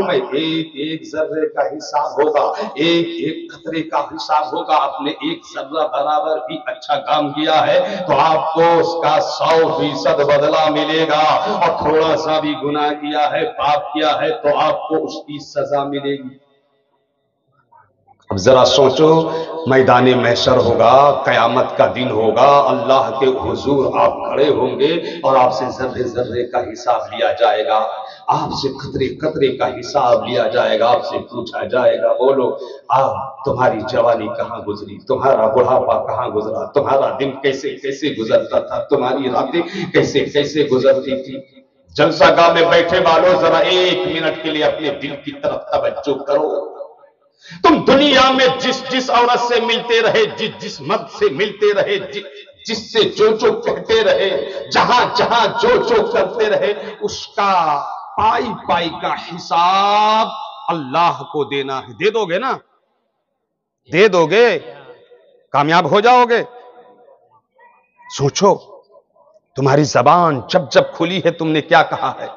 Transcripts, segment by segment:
में एक एक जर्रे का हिसाब होगा, एक एक खतरे का हिसाब होगा। आपने एक जर्रा बराबर भी अच्छा काम किया है तो आपको उसका 100% बदला मिलेगा, और थोड़ा सा भी गुनाह किया है, पाप किया है तो आपको उसकी सजा मिलेगी। अब जरा सोचो, मैदाने महशर होगा, कयामत का दिन होगा, अल्लाह के हुजूर आप खड़े होंगे और आपसे जर्रे जर्रे का हिसाब लिया जाएगा, आपसे खतरे खतरे का हिसाब लिया जाएगा, आपसे पूछा जाएगा, बोलो आप तुम्हारी जवानी कहां गुजरी, तुम्हारा बुढ़ापा कहां गुजरा, तुम्हारा दिन कैसे कैसे गुजरता था, तुम्हारी रातें कैसे कैसे गुजरती थी। जलसागाह में बैठे वालों, जरा 1 मिनट के लिए अपने दिल की तरफ तवज्जो करो। तुम दुनिया में जिस जिस औरत से मिलते रहे, जिस जिस मर्द से मिलते रहे, जिससे जो कहते रहे, जहां जहां जो करते रहे, उसका पाई पाई का हिसाब अल्लाह को देना है। दे दोगे ना? दे दोगे? कामयाब हो जाओगे? सोचो, तुम्हारी जबान जब जब खुली है तुमने क्या कहा है,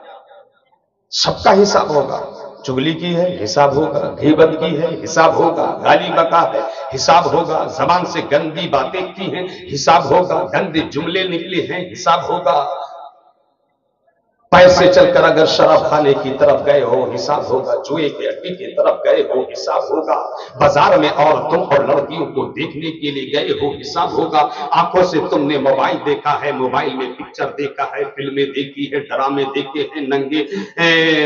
सबका हिसाब होगा। चुगली की है, हिसाब होगा। गीबत की है, हिसाब होगा। गाली बका है, हिसाब होगा। जबान से गंदी बातें की हैं, हिसाब होगा। गंदे जुमले निकले हैं, हिसाब होगा। पैर से चलकर अगर शराब खाने की तरफ गए हो, हिसाब होगा। जुए के अड्डे की तरफ गए हो, हिसाब होगा। बाजार में औरतों और लड़कियों को देखने के लिए गए हो, हिसाब होगा। आंखों से तुमने मोबाइल देखा है, मोबाइल में पिक्चर देखा है, फिल्में देखी है, ड्रामे देखे हैं, नंगे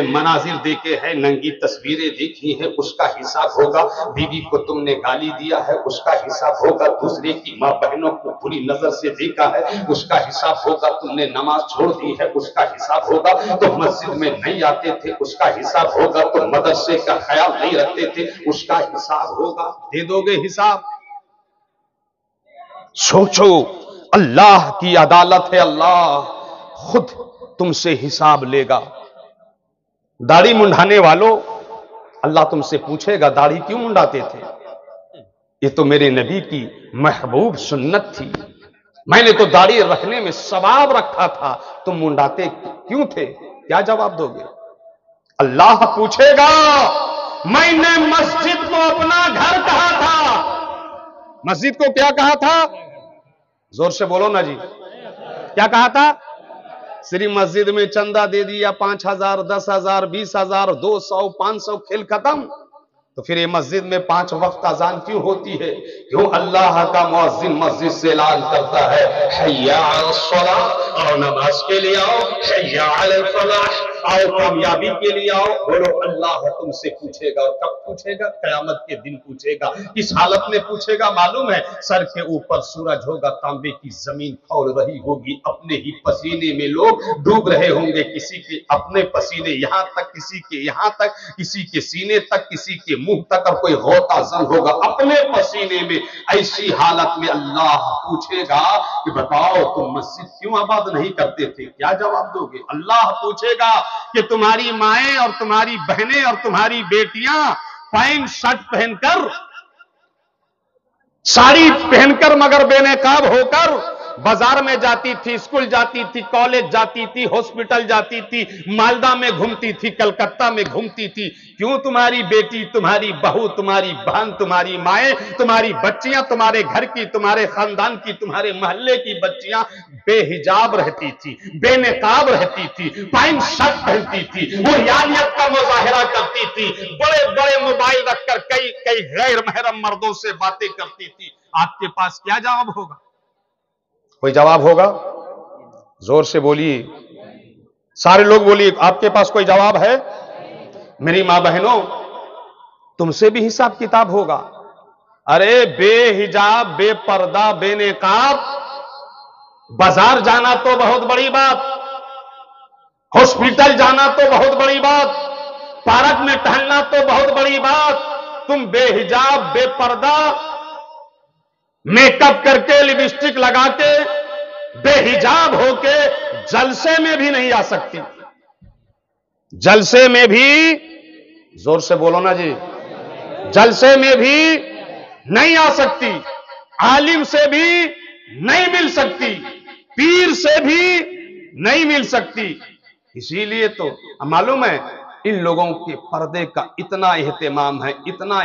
मनाजिर देखे हैं, नंगी तस्वीरें देखी हैं, उसका हिसाब होगा। बीवी को तुमने गाली दिया है, उसका हिसाब होगा। दूसरे की मां बहनों को बुरी नजर से देखा है, उसका हिसाब होगा। तुमने नमाज छोड़ दी है, उसका हिसाब होगा। तो मस्जिद में नहीं आते थे, उसका हिसाब होगा। तो मदरसे का ख्याल नहीं रखते थे, उसका हिसाब होगा। दे दोगे हिसाब? सोचो, अल्लाह की अदालत है, अल्लाह खुद तुमसे हिसाब लेगा। दाढ़ी मुंडाने वालों, अल्लाह तुमसे पूछेगा दाढ़ी क्यों मुंडाते थे? ये तो मेरे नबी की महबूब सुन्नत थी, मैंने तो दाढ़ी रखने में सवाब रखा था, तुम मुंडाते क्यों थे? क्या जवाब दोगे? अल्लाह पूछेगा, मैंने मस्जिद को अपना घर कहा था। मस्जिद को क्या कहा था? जोर से बोलो ना जी, क्या कहा था? सिर्फ मस्जिद में चंदा दे दिया 5,000, 10,000, 20,000, 200, 500, खेल खत्म। तो फिर ये मस्जिद में 5 वक्त अजान क्यों होती है? क्यों अल्लाह का मुअज्जिन मस्जिद से ऐलान करता है, हय्या अल सलाह, और नमाज के लिए आओ, हय्या अल फलाह, आओ कामयाबी के लिए आओ। बोलो, अल्लाह तुमसे पूछेगा। और कब पूछेगा? कयामत के दिन पूछेगा। किस हालत में पूछेगा मालूम है? सर के ऊपर सूरज होगा, तांबे की जमीन खौल रही होगी, अपने ही पसीने में लोग डूब रहे होंगे, किसी के अपने पसीने यहां तक, किसी के यहां तक, किसी के सीने तक, किसी के मुंह तक, और कोई होता जल होगा अपने पसीने में। ऐसी हालत में अल्लाह पूछेगा कि बताओ तुम मस्जिद क्यों आबाद नहीं करते थे? क्या जवाब दोगे? अल्लाह पूछेगा कि तुम्हारी माएं और तुम्हारी बहनें और तुम्हारी बेटियां पैंट शर्ट पहनकर, साड़ी पहनकर, मगर बेनकाब होकर बाजार में जाती थी, स्कूल जाती थी, कॉलेज जाती थी, हॉस्पिटल जाती थी, मालदा में घूमती थी, कलकत्ता में घूमती थी। क्यों तुम्हारी बेटी, तुम्हारी बहू, तुम्हारी बहन, तुम्हारी माएं, तुम्हारी बच्चियां, तुम्हारे घर की, तुम्हारे खानदान की, तुम्हारे मोहल्ले की बच्चियां बेहिजाब रहती थी, बेनकाब रहती थी, पैंट शर्ट पहनती थी, वो यानियत का मुजाहिरा करती थी, बड़े बड़े मोबाइल रखकर कई कई गैर महरम मर्दों से बातें करती थी? आपके पास क्या जवाब होगा? कोई जवाब होगा? जोर से बोलिए, सारे लोग बोलिए, आपके पास कोई जवाब है? मेरी मां बहनों, तुमसे भी हिसाब किताब होगा। अरे बेहिजाब, बेपर्दा, बेनकाब बाजार जाना तो बहुत बड़ी बात, हॉस्पिटल जाना तो बहुत बड़ी बात, पार्क में टहलना तो बहुत बड़ी बात। तुम बेहिजाब, बेपर्दा, मेकअप करके, लिपस्टिक लगा के, बेहिजाब होके जलसे में भी नहीं आ सकती। जलसे में भी, जोर से बोलो ना जी, जलसे में भी नहीं आ सकती, आलिम से भी नहीं मिल सकती, पीर से भी नहीं मिल सकती। इसीलिए तो मालूम है, इन लोगों के पर्दे का इतना एहतमाम है, इतना